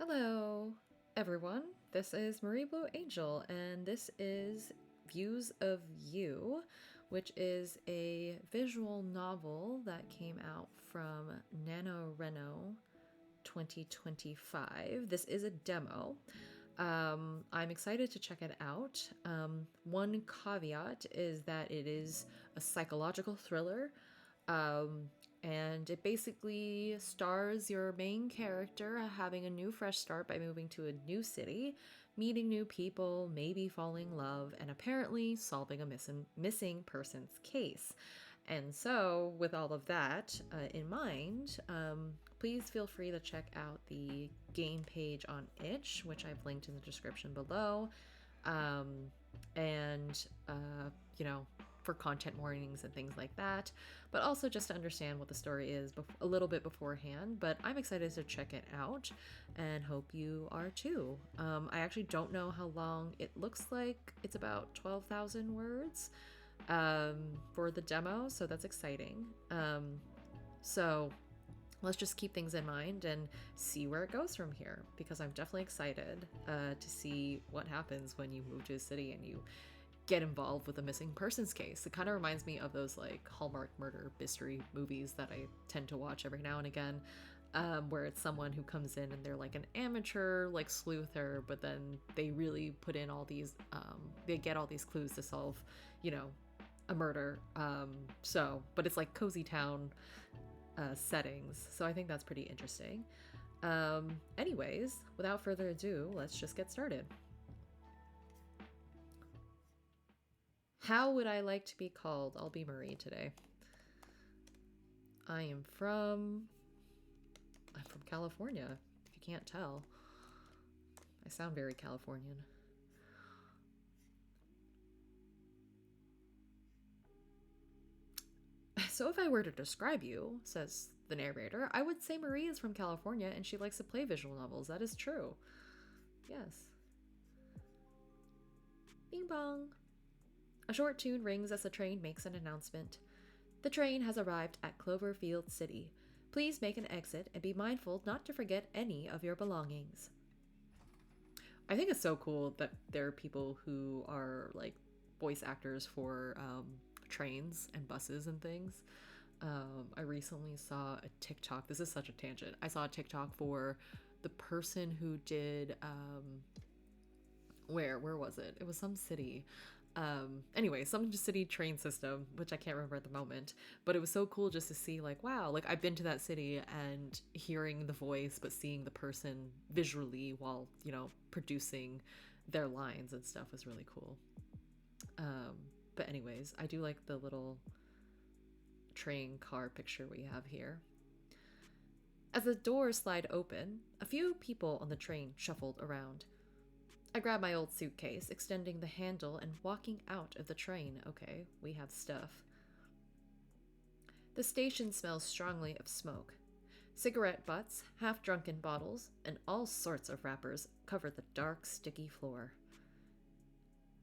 Hello, everyone. This is Marie Blue Angel, and this is Views of You, which is a visual novel that came out from NaNoWriMo 2025. This is a demo. I'm excited to check it out. One caveat is that it is a psychological thriller. And it basically stars your main character having a new fresh start by moving to a new city, meeting new people, maybe falling in love, and apparently solving a missing person's case. And so, with all of that in mind, please feel free to check out the game page on Itch, which I've linked in the description below. And, for content warnings and things like that, but also just to understand what the story is a little bit beforehand. But I'm excited to check it out and hope you are too. I actually don't know how long it looks like. It's about 12,000 words for the demo, so that's exciting. So let's just keep things in mind and see where it goes from here, because I'm definitely excited to see what happens when you move to a city and you get involved with a missing persons case. It kind of reminds me of those like Hallmark murder mystery movies that I tend to watch every now and again, where it's someone who comes in and they're like an amateur like sleuther, but then they really put in all these they get all these clues to solve a murder. But it's like cozy town settings, so I think that's pretty interesting. Anyways, without further ado, let's just get started. How would I like to be called? I'll be Marie today. I'm from California, if you can't tell. I sound very Californian. So if I were to describe you, says the narrator, I would say Marie is from California and she likes to play visual novels. That is true. Yes. Bing bong. A short tune rings as the train makes an announcement. The train has arrived at Cloverfield City. Please make an exit and be mindful not to forget any of your belongings. I think it's so cool that there are people who are like voice actors for trains and buses and things. I recently saw a TikTok. This is such a tangent. I saw a TikTok for the person who did where was it? It was some city. Anyway, some city train system, which I can't remember at the moment, but it was so cool just to see like, wow, like I've been to that city and hearing the voice, but seeing the person visually while, producing their lines and stuff was really cool. But anyways, I do like the little train car picture we have here. As the doors slide open, a few people on the train shuffled around. I grab my old suitcase, extending the handle and walking out of the train. Okay, we have stuff. The station smells strongly of smoke. Cigarette butts, half-drunken bottles, and all sorts of wrappers cover the dark, sticky floor.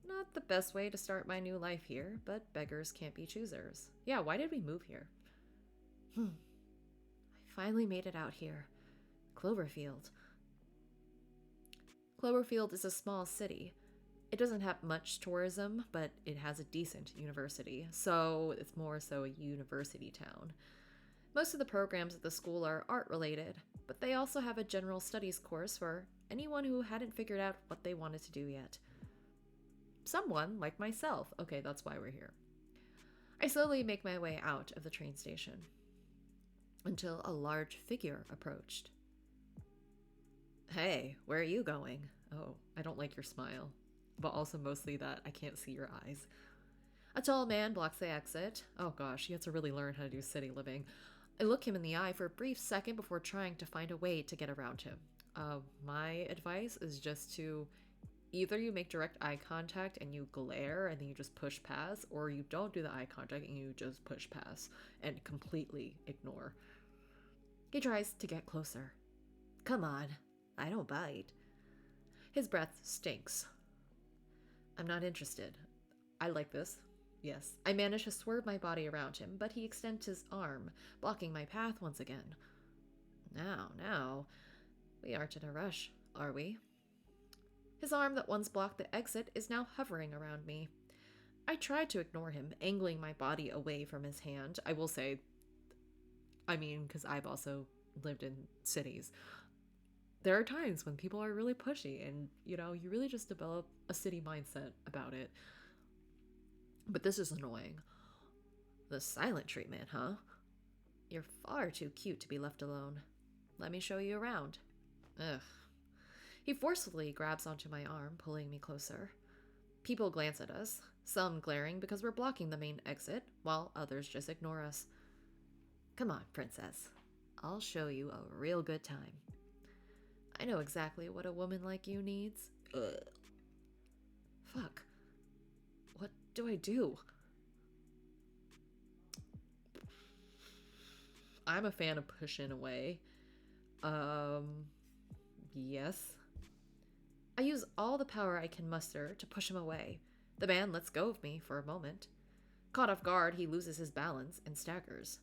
Not the best way to start my new life here, but beggars can't be choosers. Yeah, why did we move here? I finally made it out here. Cloverfield. Cloverfield is a small city. It doesn't have much tourism, but it has a decent university, so it's more so a university town. Most of the programs at the school are art-related, but they also have a general studies course for anyone who hadn't figured out what they wanted to do yet. Someone like myself. Okay, that's why we're here. I slowly make my way out of the train station until a large figure approached. Hey, where are you going? Oh, I don't like your smile, but also mostly that I can't see your eyes. A tall man blocks the exit. Oh gosh, you have to really learn how to do city living. I look him in the eye for a brief second before trying to find a way to get around him. My advice is just to either you make direct eye contact and you glare and then you just push past, or you don't do the eye contact and you just push past and completely ignore. He tries to get closer. Come on, I don't bite. His breath stinks. I'm not interested. I like this. Yes. I manage to swerve my body around him, but he extends his arm, blocking my path once again. Now. We aren't in a rush, are we? His arm that once blocked the exit is now hovering around me. I tried to ignore him, angling my body away from his hand. I will say, because I've also lived in cities. There are times when people are really pushy and, you really just develop a city mindset about it. But this is annoying. The silent treatment, huh? You're far too cute to be left alone. Let me show you around. Ugh. He forcefully grabs onto my arm, pulling me closer. People glance at us, some glaring because we're blocking the main exit, while others just ignore us. Come on, princess. I'll show you a real good time. I know exactly what a woman like you needs. Ugh. Fuck. What do I do? I'm a fan of pushing away. Yes. I use all the power I can muster to push him away. The man lets go of me for a moment. Caught off guard, he loses his balance and staggers.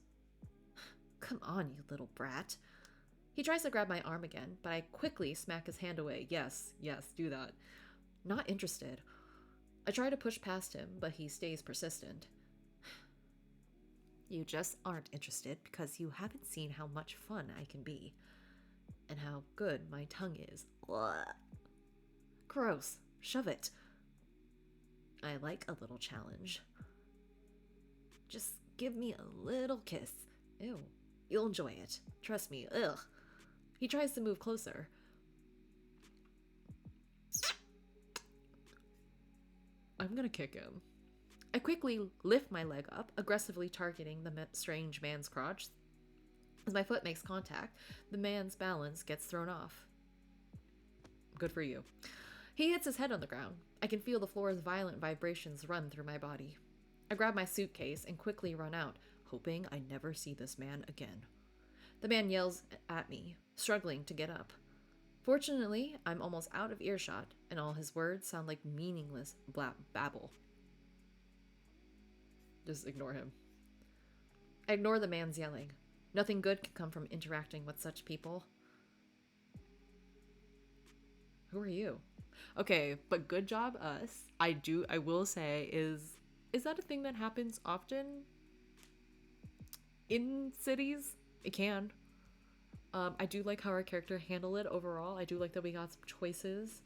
Come on, you little brat. He tries to grab my arm again, but I quickly smack his hand away. Yes, do that. Not interested. I try to push past him, but he stays persistent. You just aren't interested because you haven't seen how much fun I can be. And how good my tongue is. Blah. Gross. Shove it. I like a little challenge. Just give me a little kiss. Ew. You'll enjoy it. Trust me. Ugh. He tries to move closer. I'm gonna kick him. I quickly lift my leg up, aggressively targeting the strange man's crotch. As my foot makes contact, the man's balance gets thrown off. Good for you. He hits his head on the ground. I can feel the floor's violent vibrations run through my body. I grab my suitcase and quickly run out, hoping I never see this man again. The man yells at me, struggling to get up. Fortunately, I'm almost out of earshot, and all his words sound like meaningless babble. Just ignore him. I ignore the man's yelling. Nothing good can come from interacting with such people. Who are you? Okay, but good job us. I will say, is that a thing that happens often in cities? It can. I do like how our character handled it overall. I do like that we got some choices.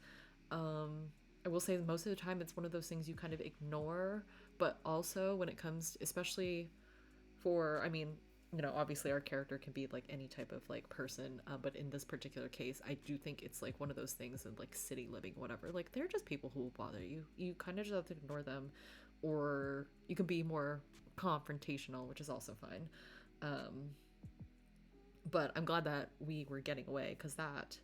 I will say most of the time it's one of those things you kind of ignore, but also when it comes, especially for, obviously our character can be like any type of like person, but in this particular case, I do think it's like one of those things in like city living, whatever. Like they're just people who will bother you. You kind of just have to ignore them, or you can be more confrontational, which is also fine. But I'm glad that we were getting away, because that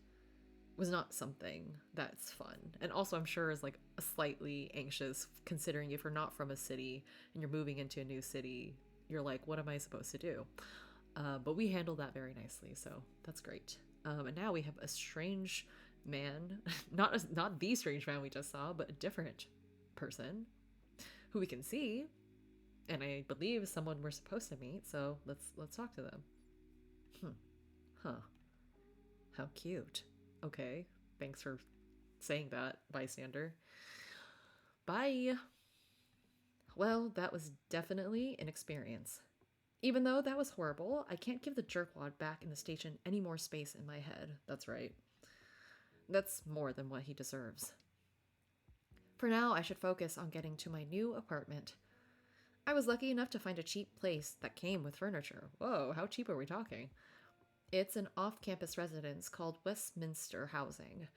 was not something that's fun. And also I'm sure is like a slightly anxious, considering if you're not from a city and you're moving into a new city, you're like, what am I supposed to do? But we handled that very nicely, so that's great. And now we have a strange man, not the strange man we just saw, but a different person who we can see, and I believe is someone we're supposed to meet. So let's talk to them. Huh. How cute. Okay. Thanks for saying that, bystander. Bye. Well, that was definitely an experience. Even though that was horrible, I can't give the jerkwad back in the station any more space in my head. That's right. That's more than what he deserves. For now, I should focus on getting to my new apartment. I was lucky enough to find a cheap place that came with furniture. Whoa, how cheap are we talking? It's an off-campus residence called Westminster Housing.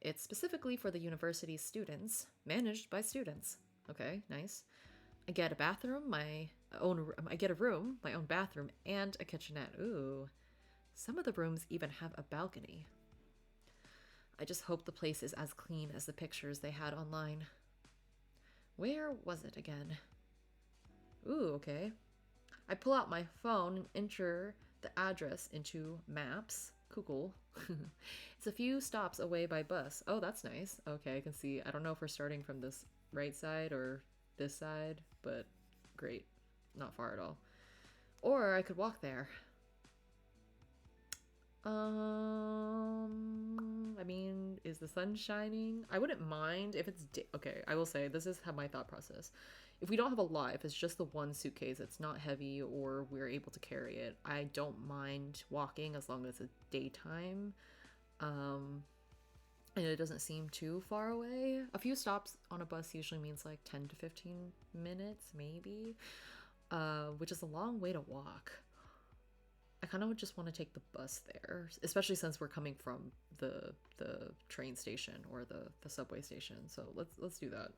It's specifically for the university's students, managed by students. Okay, nice. I get a bathroom, I get a room, my own bathroom, and a kitchenette. Ooh. Some of the rooms even have a balcony. I just hope the place is as clean as the pictures they had online. Where was it again? Ooh, okay. I pull out my phone and enter the address into maps. Cool. It's a few stops away by bus. Oh, that's nice. Okay, I can see. I don't know if we're starting from this right side or this side, but great. Not far at all. Or I could walk there. Is the sun shining? I wouldn't mind if it's okay, I will say this is how my thought process. If we don't have a lot, if it's just the one suitcase, it's not heavy or we're able to carry it, I don't mind walking as long as it's daytime. And it doesn't seem too far away. A few stops on a bus usually means like 10 to 15 minutes, maybe, which is a long way to walk. I kind of just want to take the bus there, especially since we're coming from the train station or the subway station. So let's do that.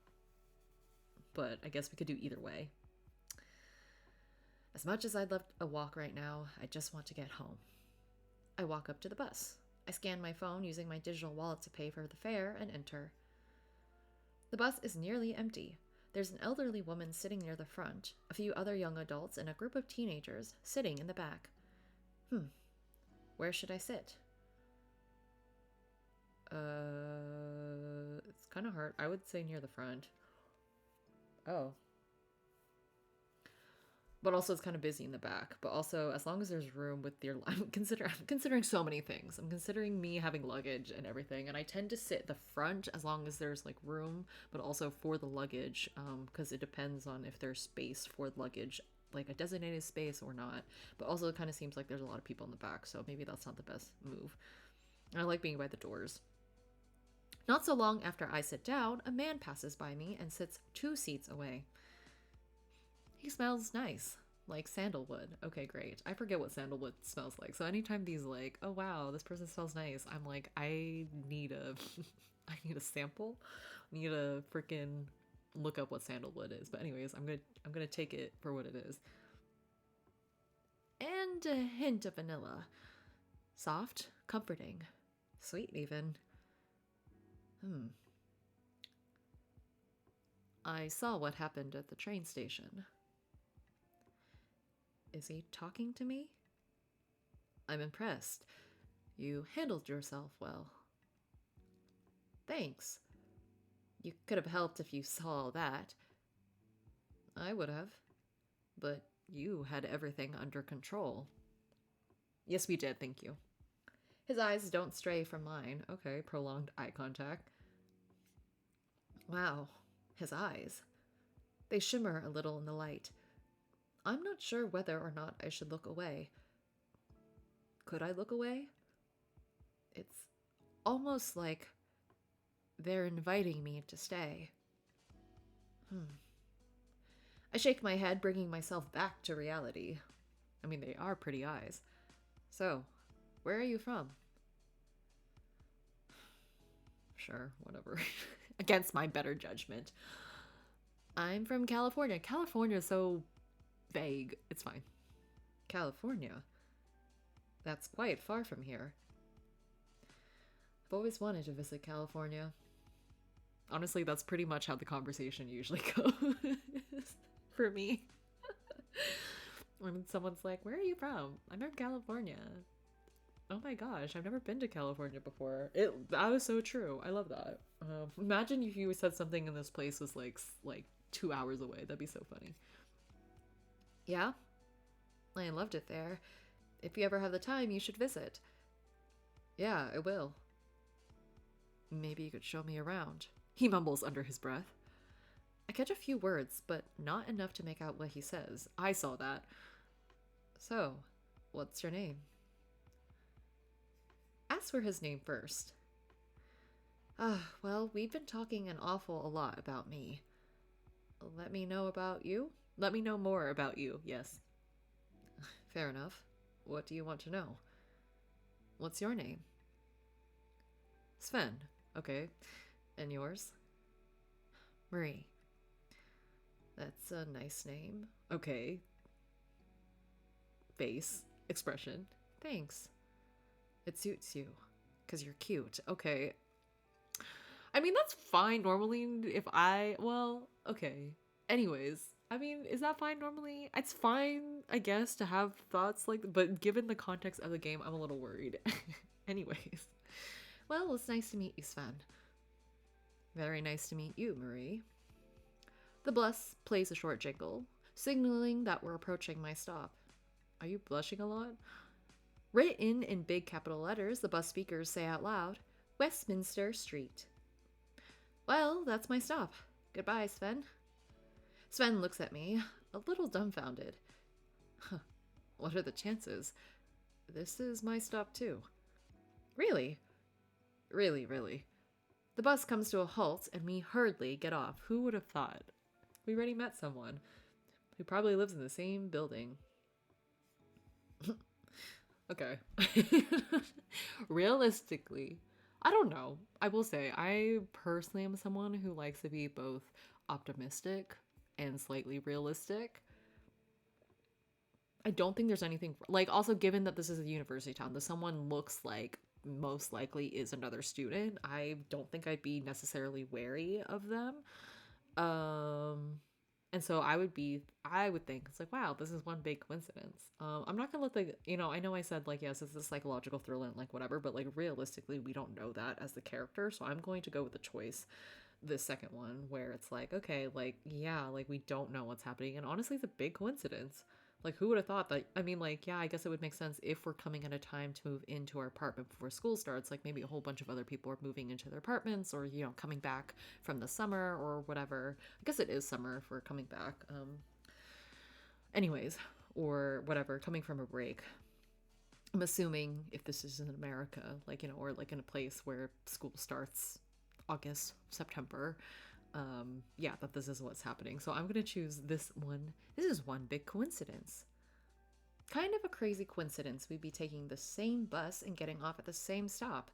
But I guess we could do either way. As much as I'd love a walk right now, I just want to get home. I walk up to the bus. I scan my phone using my digital wallet to pay for the fare and enter. The bus is nearly empty. There's an elderly woman sitting near the front, a few other young adults, and a group of teenagers sitting in the back. Where should I sit? It's kind of hard. I would say near the front. Oh. But also it's kind of busy in the back. But also, as long as there's room with your... I'm considering so many things. I'm considering me having luggage and everything. And I tend to sit the front as long as there's like room. But also for the luggage. Because it depends on if there's space for luggage. Like a designated space or not. But also it kind of seems like there's a lot of people in the back. So maybe that's not the best move. And I like being by the doors. Not so long after I sit down, a man passes by me and sits 2 seats away. He smells nice, like sandalwood. Okay, great. I forget what sandalwood smells like. So anytime these like, oh wow, this person smells nice, I'm like, I need a sample. I need to freaking look up what sandalwood is. But anyways, I'm gonna take it for what it is. And a hint of vanilla. Soft, comforting, sweet even. I saw what happened at the train station. Is he talking to me? I'm impressed. You handled yourself well. Thanks. You could have helped if you saw that. I would have. But you had everything under control. Yes, we did, thank you. His eyes don't stray from mine. Okay, prolonged eye contact. Wow, his eyes. They shimmer a little in the light. I'm not sure whether or not I should look away. Could I look away? It's almost like they're inviting me to stay. I shake my head, bringing myself back to reality. I mean, they are pretty eyes. So, where are you from? Sure, whatever. Against my better judgment. I'm from California. California is so vague. It's fine. California? That's quite far from here. I've always wanted to visit California. Honestly, that's pretty much how the conversation usually goes for me. When someone's like, where are you from? I'm from California. Oh my gosh, I've never been to California before. That was so true. I love that. Imagine if you said something and this place was like 2 hours away. That'd be so funny. Yeah? I loved it there. If you ever have the time, you should visit. Yeah, I will. Maybe you could show me around. He mumbles under his breath. I catch a few words, but not enough to make out what he says. I saw that. So, what's your name? Ask for his name first. Well, we've been talking an awful lot about me. Let me know about you? Let me know more about you, yes. Fair enough. What do you want to know? What's your name? Sven. Okay. And yours? Marie. That's a nice name. Okay. Face. Expression. Thanks. It suits you. 'Cause you're cute. Okay. I mean, that's fine normally if well, okay. Anyways, I mean, is that fine normally? It's fine, I guess, to have thoughts like, but given the context of the game, I'm a little worried. Anyways. Well, it's nice to meet you, Sven. Very nice to meet you, Marie. The bus plays a short jingle, signaling that we're approaching my stop. Are you blushing a lot? Written in big capital letters, the bus speakers say out loud, Westminster Street. Well, that's my stop. Goodbye, Sven. Sven looks at me, a little dumbfounded. Huh, what are the chances? This is my stop too. Really? Really, really. The bus comes to a halt and we hurriedly get off. Who would have thought? We already met someone who probably lives in the same building. Okay. Realistically, I don't know. I will say, I personally am someone who likes to be both optimistic and slightly realistic. I don't think there's anything like, also given that this is a university town, that someone looks like most likely is another student, I don't think I'd be necessarily wary of them. And so I would think it's like, wow, this is one big coincidence. I'm not gonna let I know I said like, yes, it's a psychological thriller and like whatever, but like realistically, we don't know that as the character. So I'm going to go with the choice, the second one, where it's like, okay, like, yeah, like we don't know what's happening. And honestly, it's a big coincidence. Like, who would have thought that? I mean, like, yeah, I guess it would make sense if we're coming at a time to move into our apartment before school starts. Like, maybe a whole bunch of other people are moving into their apartments or, coming back from the summer or whatever. I guess it is summer if we're coming back. Anyways, or whatever, coming from a break. I'm assuming if this is in America, like, or like in a place where school starts August, September. Yeah, that this is what's happening. So I'm gonna choose this one. This is one big coincidence. Kind of a crazy coincidence we'd be taking the same bus and getting off at the same stop.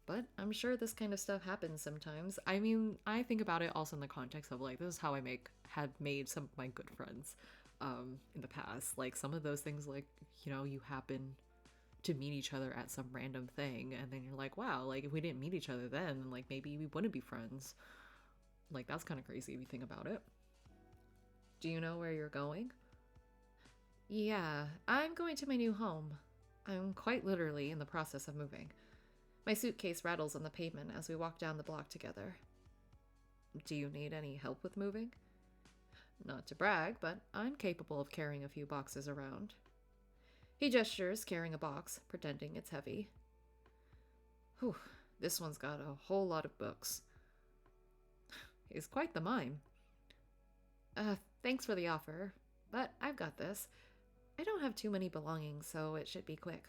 But I'm sure this kind of stuff happens sometimes. I mean, I think about it also in the context of like, this is how I have made some of my good friends in the past. Like some of those things, like, you happen to meet each other at some random thing and then you're like, wow, like if we didn't meet each other then, like maybe we wouldn't be friends. Like, that's kind of crazy if you think about it. Do you know where you're going? Yeah, I'm going to my new home. I'm quite literally in the process of moving. My suitcase rattles on the pavement as we walk down the block together. Do you need any help with moving? Not to brag, but I'm capable of carrying a few boxes around. He gestures, carrying a box, pretending it's heavy. Whew, this one's got a whole lot of books. He's quite the mime. Thanks for the offer, but I've got this. I don't have too many belongings, so it should be quick.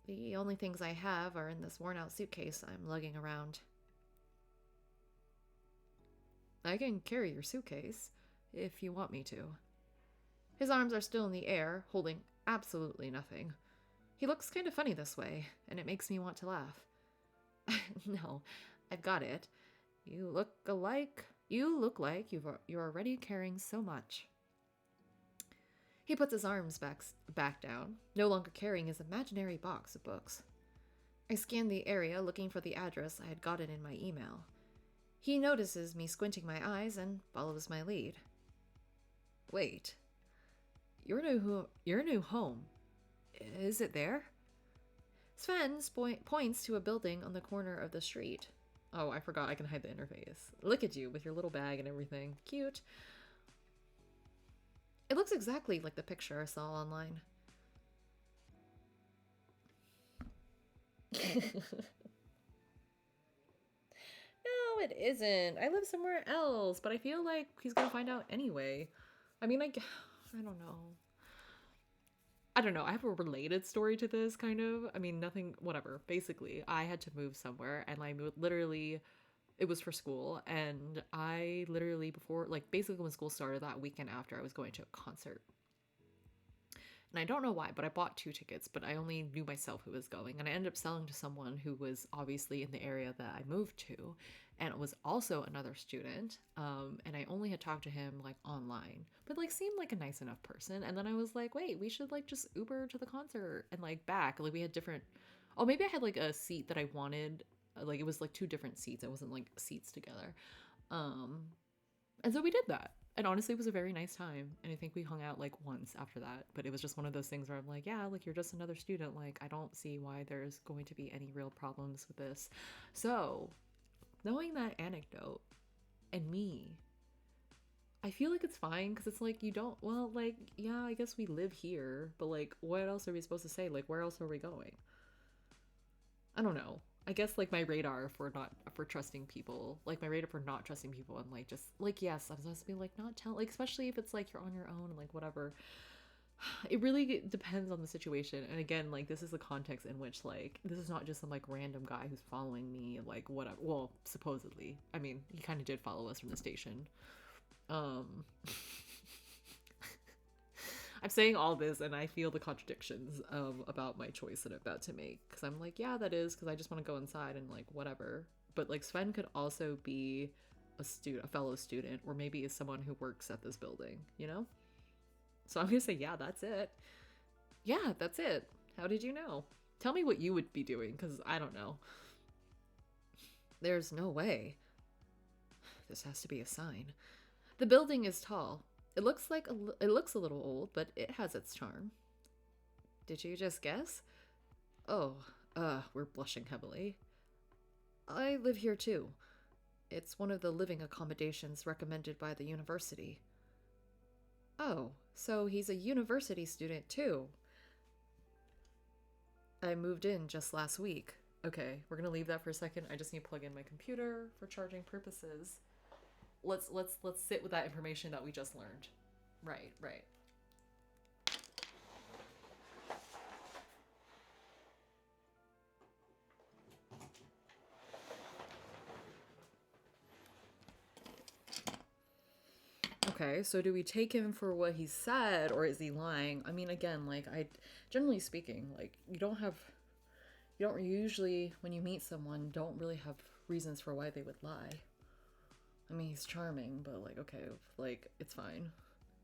The only things I have are in this worn-out suitcase I'm lugging around. I can carry your suitcase, if you want me to. His arms are still in the air, holding absolutely nothing. He looks kind of funny this way, and it makes me want to laugh. No, I've got it. You look like you're already carrying so much. He puts his arms back down, no longer carrying his imaginary box of books. I scan the area looking for the address I had gotten in my email. He notices me squinting my eyes and follows my lead. Wait. Your new home. Is it there? Sven points to a building on the corner of the street. Oh, I forgot I can hide the interface. Look at you with your little bag and everything. Cute. It looks exactly like the picture I saw online. No, it isn't. I live somewhere else, but I feel like he's gonna find out anyway. I mean, I don't know. I don't know. I have a related story to this, kind of. I mean, nothing, whatever. Basically, I had to move somewhere, and I moved literally, it was for school, and I literally before, like, basically when school started that weekend after, I was going to a concert. And I don't know why, but I bought 2 tickets, but I only knew myself who was going. And I ended up selling to someone who was obviously in the area that I moved to. And it was also another student. And I only had talked to him like online, but like seemed like a nice enough person. And then I was like, wait, we should like just Uber to the concert and like back. Like we had different, oh, maybe I had like a seat that I wanted. Like it was like 2 different seats. It wasn't like seats together. And so we did that. And honestly, it was a very nice time. And I think we hung out like once after that. But it was just one of those things where I'm like, yeah, like you're just another student. Like, I don't see why there's going to be any real problems with this. So, knowing that anecdote and me, I feel like it's fine because it's like you don't, well, like, yeah, I guess we live here. But like, what else are we supposed to say? Like, where else are we going? I don't know. I guess like my radar for not for trusting people, like my radar for not trusting people, and like just like yes, I'm supposed to be like not tell like especially if it's like you're on your own and like whatever. It really depends on the situation, and again, like this is the context in which like this is not just some like random guy who's following me like whatever. Well, supposedly, I mean he kind of did follow us from the station. Um, I'm saying all this and I feel the contradictions about my choice that I'm about to make. Because I'm like, yeah, that is because I just want to go inside and like whatever. But like Sven could also be a fellow student, or maybe is someone who works at this building, you know? So I'm going to say, yeah, that's it. Yeah, that's it. How did you know? Tell me what you would be doing, because I don't know. There's no way. This has to be a sign. The building is tall. It looks a little old, but it has its charm. Did you just guess? Oh, we're blushing heavily. I live here too. It's one of the living accommodations recommended by the university. Oh, so he's a university student too. I moved in just last week. Okay, we're gonna leave that for a second. I just need to plug in my computer for charging purposes. Let's sit with that information that we just learned. Right. Okay, so do we take him for what he said, or is he lying? I mean, again, like generally speaking, like you don't usually when you meet someone don't really have reasons for why they would lie. I mean, he's charming, but like okay, like it's fine.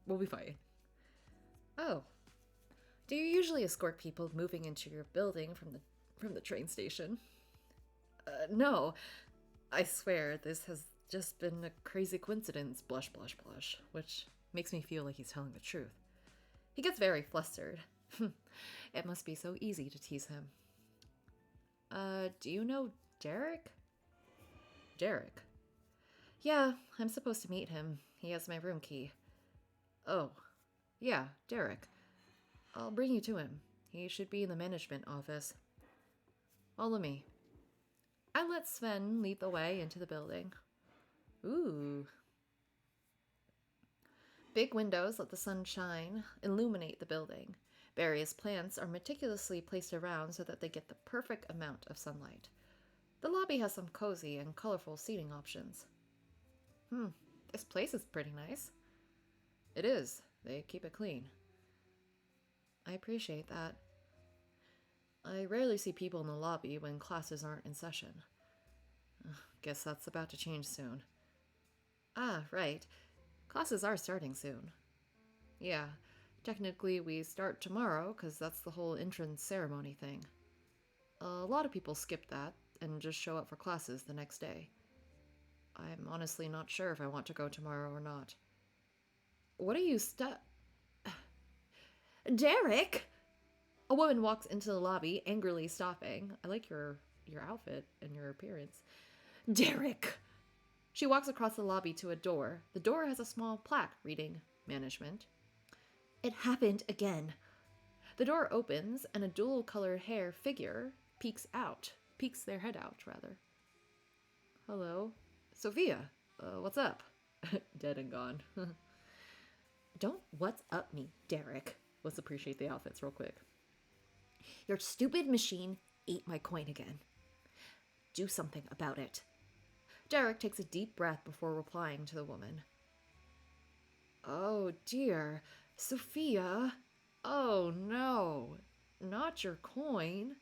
We'll be fine. Oh, do you usually escort people moving into your building from the train station? No. I swear, this has just been a crazy coincidence, blush, blush, blush, which makes me feel like he's telling the truth. He gets very flustered. It must be so easy to tease him. Do you know Derek? Derek? Yeah, I'm supposed to meet him. He has my room key. Oh, yeah, Derek. I'll bring you to him. He should be in the management office. Follow me. I let Sven lead the way into the building. Ooh. Big windows let the sun shine, illuminate the building. Various plants are meticulously placed around so that they get the perfect amount of sunlight. The lobby has some cozy and colorful seating options. This place is pretty nice. It is. They keep it clean. I appreciate that. I rarely see people in the lobby when classes aren't in session. Guess that's about to change soon. Ah, right. Classes are starting soon. Yeah, technically we start tomorrow because that's the whole entrance ceremony thing. A lot of people skip that and just show up for classes the next day. I'm honestly not sure if I want to go tomorrow or not. What are you Derek! A woman walks into the lobby, angrily stopping. I like your outfit and your appearance. Derek! She walks across the lobby to a door. The door has a small plaque reading, Management. It happened again. The door opens and a dual-colored hair figure peeks their head out, rather. Hello? Sophia, what's up? Dead and gone. Don't what's up me, Derek. Let's appreciate the outfits real quick. Your stupid machine ate my coin again. Do something about it. Derek takes a deep breath before replying to the woman. Oh dear, Sophia. Oh no, not your coin.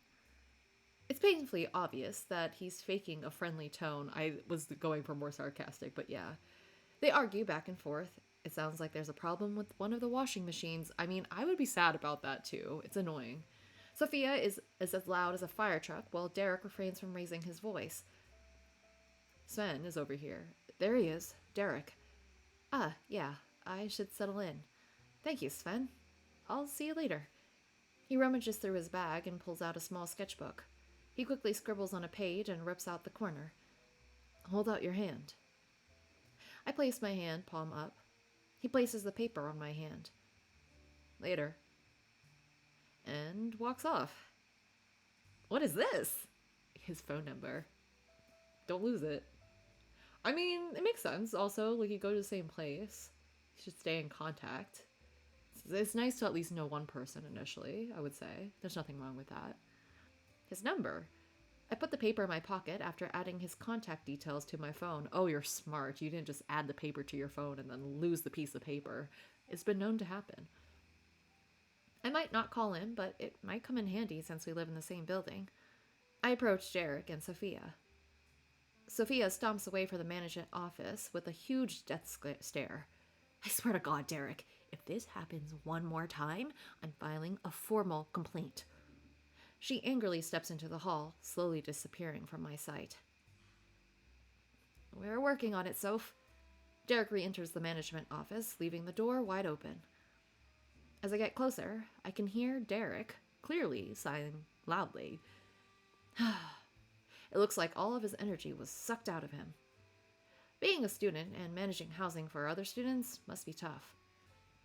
It's painfully obvious that he's faking a friendly tone. I was going for more sarcastic, but yeah. They argue back and forth. It sounds like there's a problem with one of the washing machines. I mean, I would be sad about that too. It's annoying. Sophia is as loud as a fire truck, while Derek refrains from raising his voice. Sven is over here. There he is, Derek. Ah, yeah, I should settle in. Thank you, Sven. I'll see you later. He rummages through his bag and pulls out a small sketchbook. He quickly scribbles on a page and rips out the corner. Hold out your hand. I place my hand, palm up. He places the paper on my hand. Later. And walks off. What is this? his phone number. Don't lose it. I mean, it makes sense. Also, like, you go to the same place. You should stay in contact. It's nice to at least know one person initially, I would say. There's nothing wrong with that. His number. I put the paper in my pocket after adding his contact details to my phone. Oh, you're smart. You didn't just add the paper to your phone and then lose the piece of paper. It's been known to happen. I might not call him, but it might come in handy since we live in the same building. I approach Derek and Sophia. Sophia stomps away for the management office with a huge death stare. I swear to God, Derek, if this happens one more time, I'm filing a formal complaint. She angrily steps into the hall, slowly disappearing from my sight. We're working on it, Soph. Derek re-enters the management office, leaving the door wide open. As I get closer, I can hear Derek clearly sighing loudly. It looks like all of his energy was sucked out of him. Being a student and managing housing for other students must be tough.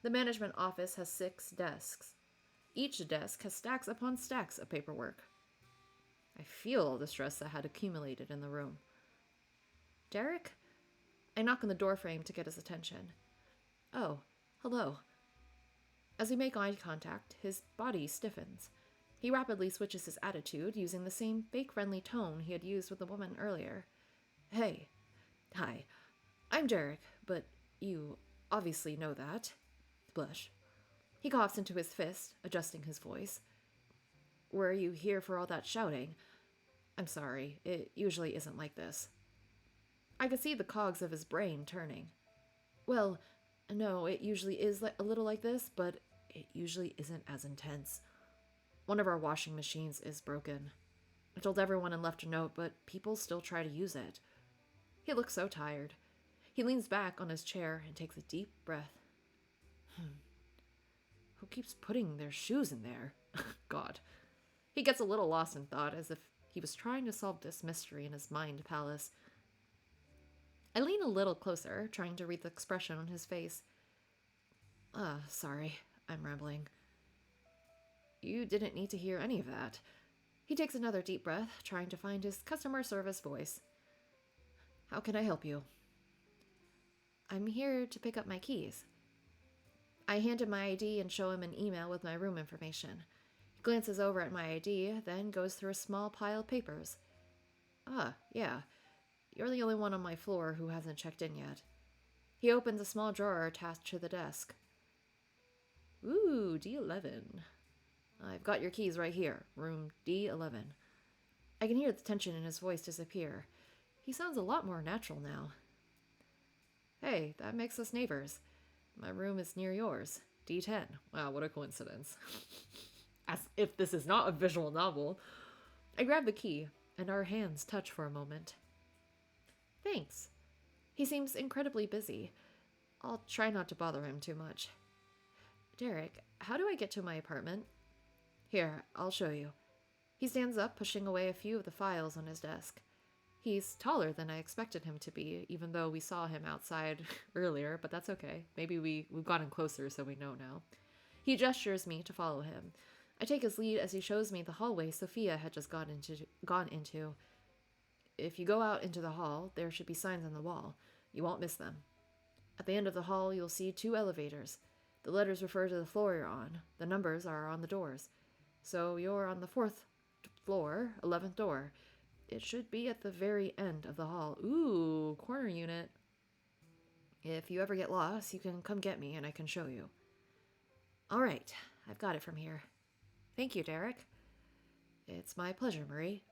The management office has 6 desks. Each desk has stacks upon stacks of paperwork. I feel all the stress that had accumulated in the room. Derek? I knock on the doorframe to get his attention. Oh, hello. As we make eye contact, his body stiffens. He rapidly switches his attitude, using the same fake-friendly tone he had used with the woman earlier. Hey. Hi. I'm Derek, but you obviously know that. Blush. He coughs into his fist, adjusting his voice. Were you here for all that shouting? I'm sorry, it usually isn't like this. I could see the cogs of his brain turning. Well, no, it usually is a little like this, but it usually isn't as intense. One of our washing machines is broken. I told everyone and left a note, but people still try to use it. He looks so tired. He leans back on his chair and takes a deep breath. Who keeps putting their shoes in there? God. He gets a little lost in thought, as if he was trying to solve this mystery in his mind palace. I lean a little closer, trying to read the expression on his face. Sorry, I'm rambling. You didn't need to hear any of that. He takes another deep breath, trying to find his customer service voice. How can I help you? I'm here to pick up my keys. I hand him my ID and show him an email with my room information. He glances over at my ID, then goes through a small pile of papers. Yeah. You're the only one on my floor who hasn't checked in yet. He opens a small drawer attached to the desk. Ooh, D11. I've got your keys right here, room D11. I can hear the tension in his voice disappear. He sounds a lot more natural now. Hey, that makes us neighbors. My room is near yours, D10. Wow, what a coincidence. As if this is not a visual novel. I grab the key, and our hands touch for a moment. Thanks. He seems incredibly busy. I'll try not to bother him too much. Derek, how do I get to my apartment? Here, I'll show you. He stands up, pushing away a few of the files on his desk. He's taller than I expected him to be, even though we saw him outside earlier, but that's okay. Maybe we've gotten closer, so we know now. He gestures me to follow him. I take his lead as he shows me the hallway Sophia had just gone into. If you go out into the hall, there should be signs on the wall. You won't miss them. At the end of the hall, you'll see 2 elevators. The letters refer to the floor you're on. The numbers are on the doors. So you're on the 4th floor, 11th door. It should be at the very end of the hall. Ooh, corner unit. If you ever get lost, you can come get me and I can show you. All right, I've got it from here. Thank you, Derek. It's my pleasure, Marie.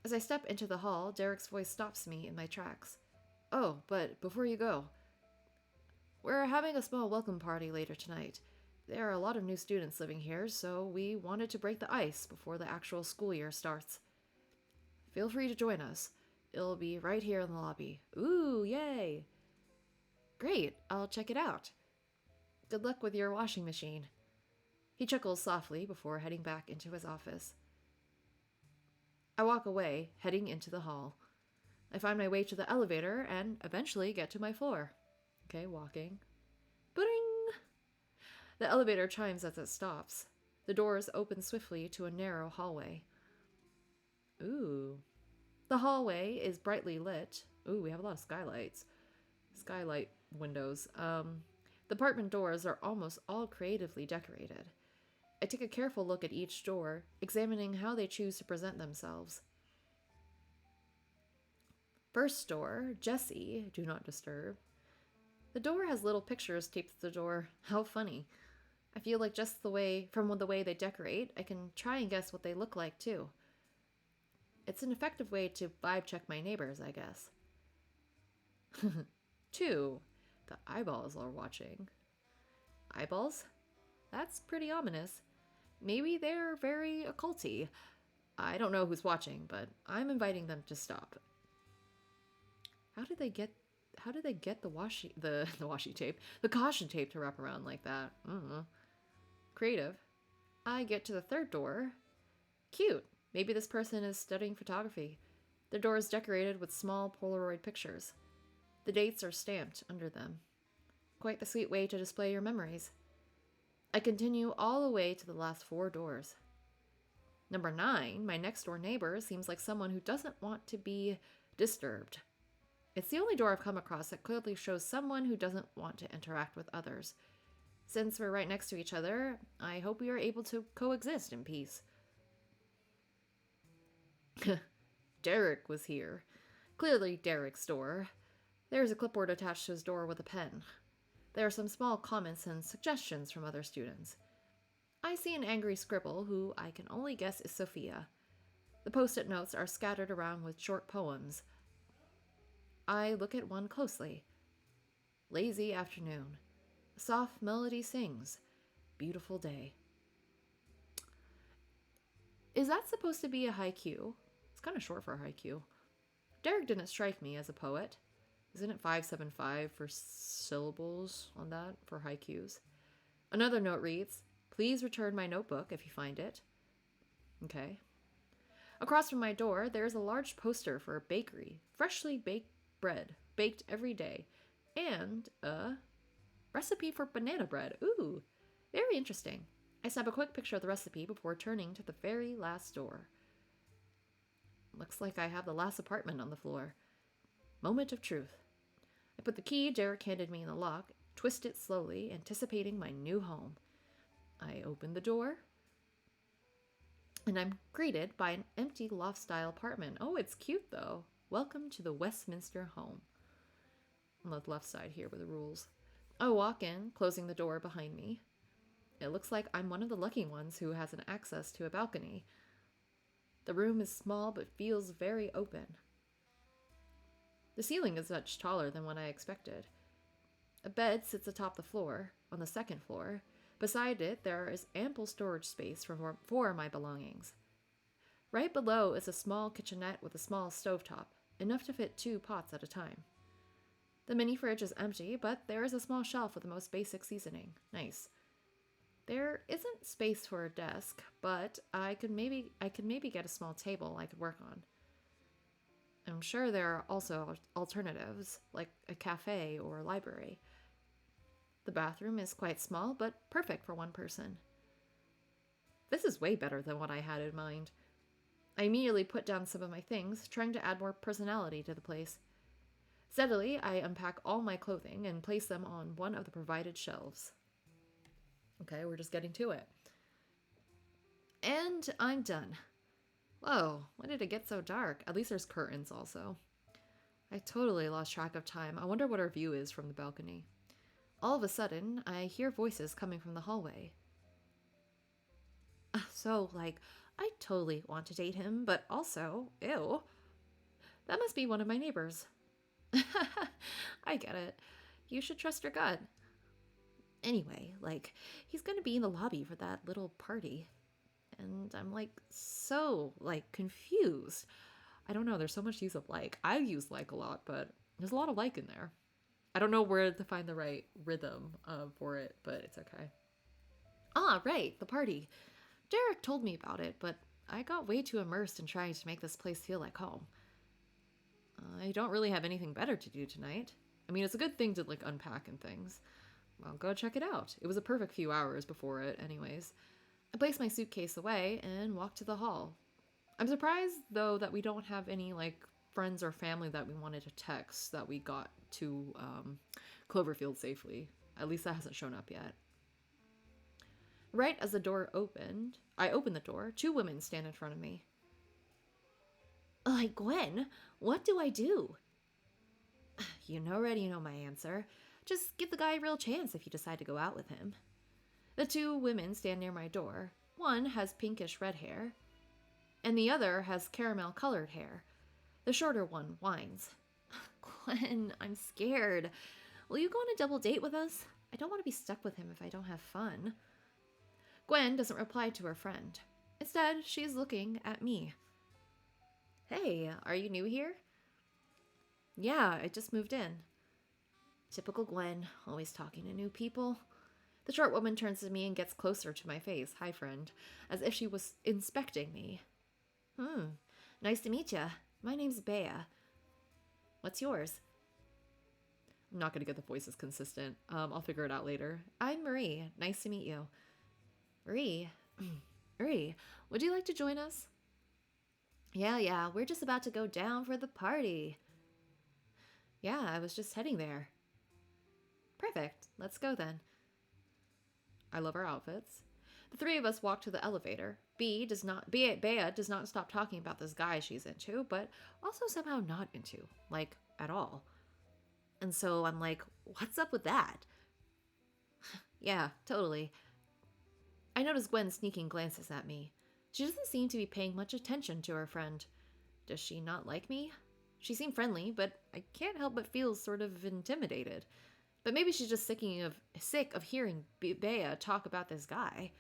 As I step into the hall, Derek's voice stops me in my tracks. Oh, but before you go, we're having a small welcome party later tonight. There are a lot of new students living here, so we wanted to break the ice before the actual school year starts. Feel free to join us. It'll be right here in the lobby. Ooh, yay! Great, I'll check it out. Good luck with your washing machine. He chuckles softly before heading back into his office. I walk away, heading into the hall. I find my way to the elevator and eventually get to my floor. Okay, walking. Bring! The elevator chimes as it stops. The doors open swiftly to a narrow hallway. Ooh, The hallway is brightly lit. Ooh, we have a lot of skylight windows. The apartment doors are almost all creatively decorated. I take a careful look at each door, examining how they choose to present themselves. First door, Jesse, do not disturb. The door has little pictures taped to the door. How funny. I feel like just from the way they decorate, I can try and guess what they look like too. It's an effective way to vibe check my neighbors, I guess. 2. The eyeballs are watching. Eyeballs? That's pretty ominous. Maybe they're very occulty. I don't know who's watching, but I'm inviting them to stop. How did they get the washi tape, the caution tape to wrap around like that? Creative. I get to the third door. Cute. Maybe this person is studying photography. The door is decorated with small Polaroid pictures. The dates are stamped under them. Quite the sweet way to display your memories. I continue all the way to the last 4 doors. Number 9, my next door neighbor seems like someone who doesn't want to be disturbed. It's the only door I've come across that clearly shows someone who doesn't want to interact with others. Since we're right next to each other, I hope we are able to coexist in peace. Derek was here. Clearly Derek's door. There's a clipboard attached to his door with a pen. There are some small comments and suggestions from other students. I see an angry scribble who I can only guess is Sophia. The post-it notes are scattered around with short poems. I look at one closely. Lazy afternoon. Soft melody sings. Beautiful day. Is that supposed to be a haiku? It's kind of short for a haiku. Derek didn't strike me as a poet. Isn't it 575 for syllables on that for haikus? Another note reads, "Please return my notebook if you find it." Okay. Across from my door, there is a large poster for a bakery. Freshly baked bread, baked every day. And a recipe for banana bread. Ooh, very interesting. I snap a quick picture of the recipe before turning to the very last door. Looks like I have the last apartment on the floor. Moment of truth. I put the key Derek handed me in the lock, twist it slowly, anticipating my new home. I open the door, and I'm greeted by an empty loft-style apartment. Oh, it's cute, though. Welcome to the Westminster home. On the left side here were the rules. I walk in, closing the door behind me. It looks like I'm one of the lucky ones who has an access to a balcony. The room is small but feels very open. The ceiling is much taller than what I expected. A bed sits atop the floor, on the second floor. Beside it, there is ample storage space for my belongings. Right below is a small kitchenette with a small stovetop, enough to fit 2 pots at a time. The mini fridge is empty, but there is a small shelf with the most basic seasoning. Nice. There isn't space for a desk, but I could maybe get a small table I could work on. I'm sure there are also alternatives, like a cafe or a library. The bathroom is quite small, but perfect for 1 person. This is way better than what I had in mind. I immediately put down some of my things, trying to add more personality to the place. Steadily, I unpack all my clothing and place them on one of the provided shelves. Okay, we're just getting to it. And I'm done. Whoa, when did it get so dark? At least there's curtains also. I totally lost track of time. I wonder what our view is from the balcony. All of a sudden, I hear voices coming from the hallway. I totally want to date him, but also, ew. That must be one of my neighbors. I get it. You should trust your gut. Anyway, he's gonna be in the lobby for that little party. And I'm, so, confused. I don't know, there's so much use of like. I use like a lot, but there's a lot of like in there. I don't know where to find the right rhythm for it, but it's okay. Ah, right, the party. Derek told me about it, but I got way too immersed in trying to make this place feel like home. I don't really have anything better to do tonight. I mean, it's a good thing to, unpack and things. I'll go check it out. It was a perfect few hours before it, anyways. I placed my suitcase away and walked to the hall. I'm surprised though that we don't have any like friends or family that we wanted to text that we got to Cloverfield safely. At least that hasn't shown up yet. Right as the door opened, I opened the door. Two women stand in front of me. Like, Gwen, what do I do? You already know my answer. Just give the guy a real chance if you decide to go out with him. The two women stand near my door. One has pinkish red hair, and the other has caramel colored hair. The shorter one whines. Gwen, I'm scared. Will you go on a double date with us? I don't want to be stuck with him if I don't have fun. Gwen doesn't reply to her friend. Instead, she's looking at me. Hey, are you new here? Yeah, I just moved in. Typical Gwen, always talking to new people. The short woman turns to me and gets closer to my face. Hi, friend. As if she was inspecting me. Nice to meet ya. My name's Bea. What's yours? I'm not going to get the voices consistent. I'll figure it out later. I'm Marie. Nice to meet you. Marie? Marie, would you like to join us? Yeah, we're just about to go down for the party. Yeah, I was just heading there. Perfect. Let's go then. I love our outfits. The three of us walk to the elevator. Bea does not stop talking about this guy she's into, but also somehow not into, like, at all. And so I'm like, what's up with that? Yeah, totally. I notice Gwen sneaking glances at me. She doesn't seem to be paying much attention to her friend. Does she not like me? She seemed friendly, but I can't help but feel sort of intimidated. But maybe she's just sick of hearing Bea talk about this guy.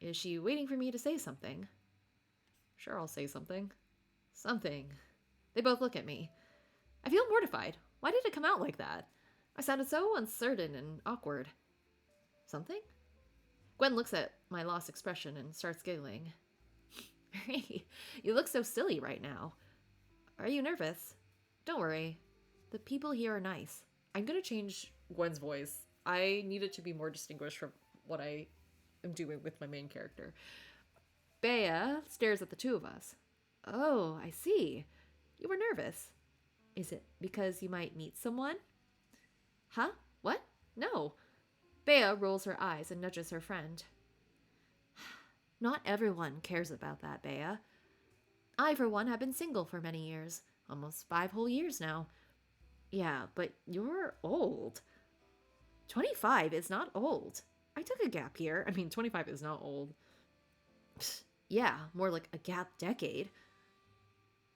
Is she waiting for me to say something? Sure, I'll say something. Something. They both look at me. I feel mortified. Why did it come out like that? I sounded so uncertain and awkward. Something? Gwen looks at my lost expression and starts giggling. Hey, you look so silly right now. Are you nervous? Don't worry. The people here are nice. I'm going to change Gwen's voice. I need it to be more distinguished from what I am doing with my main character. Bea stares at the two of us. Oh, I see. You were nervous. Is it because you might meet someone? Huh? What? No. Bea rolls her eyes and nudges her friend. Not everyone cares about that, Bea. I, for one, have been single for many years. Almost 5 whole years now. Yeah, but you're old. 25 is not old. I took a gap year. 25 is not old. Psst, yeah, more like a gap decade.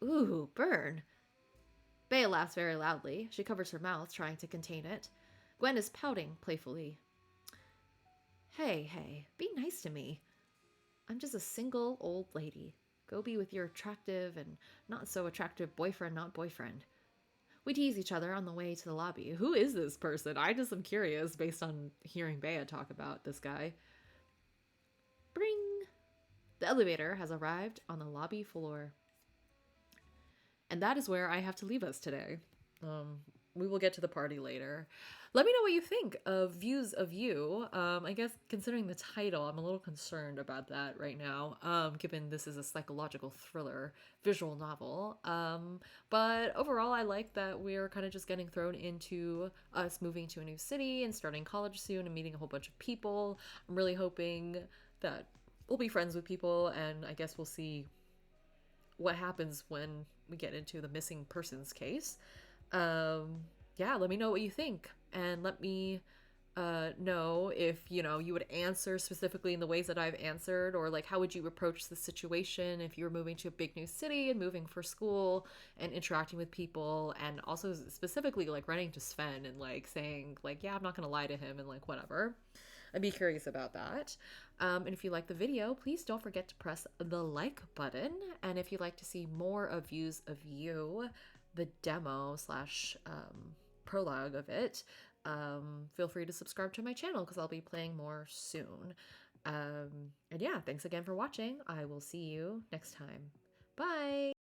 Ooh, burn. Bea laughs very loudly. She covers her mouth, trying to contain it. Gwen is pouting playfully. Hey, be nice to me. I'm just a single old lady. Go be with your attractive and not so attractive boyfriend, not boyfriend. We tease each other on the way to the lobby. Who is this person? I just am curious based on hearing Bea talk about this guy. Bring! The elevator has arrived on the lobby floor. And that is where I have to leave us today. We will get to the party later. Let me know what you think of Views of You. I guess considering the title, I'm a little concerned about that right now, given this is a psychological thriller visual novel. But overall, I like that we're kind of just getting thrown into us moving to a new city and starting college soon and meeting a whole bunch of people. I'm really hoping that we'll be friends with people, and I guess we'll see what happens when we get into the missing persons case. Yeah, let me know what you think, and let me know if you would answer specifically in the ways that I've answered, or like how would you approach the situation if you were moving to a big new city and moving for school and interacting with people, and also specifically like running to Sven and like saying like, yeah, I'm not gonna lie to him and like whatever. I'd be curious about that. And if you like the video, please don't forget to press the like button. And if you'd like to see more of Views of You, the demo slash prologue of it, feel free to subscribe to my channel because I'll be playing more soon. And yeah, thanks again for watching. I will see you next time. Bye!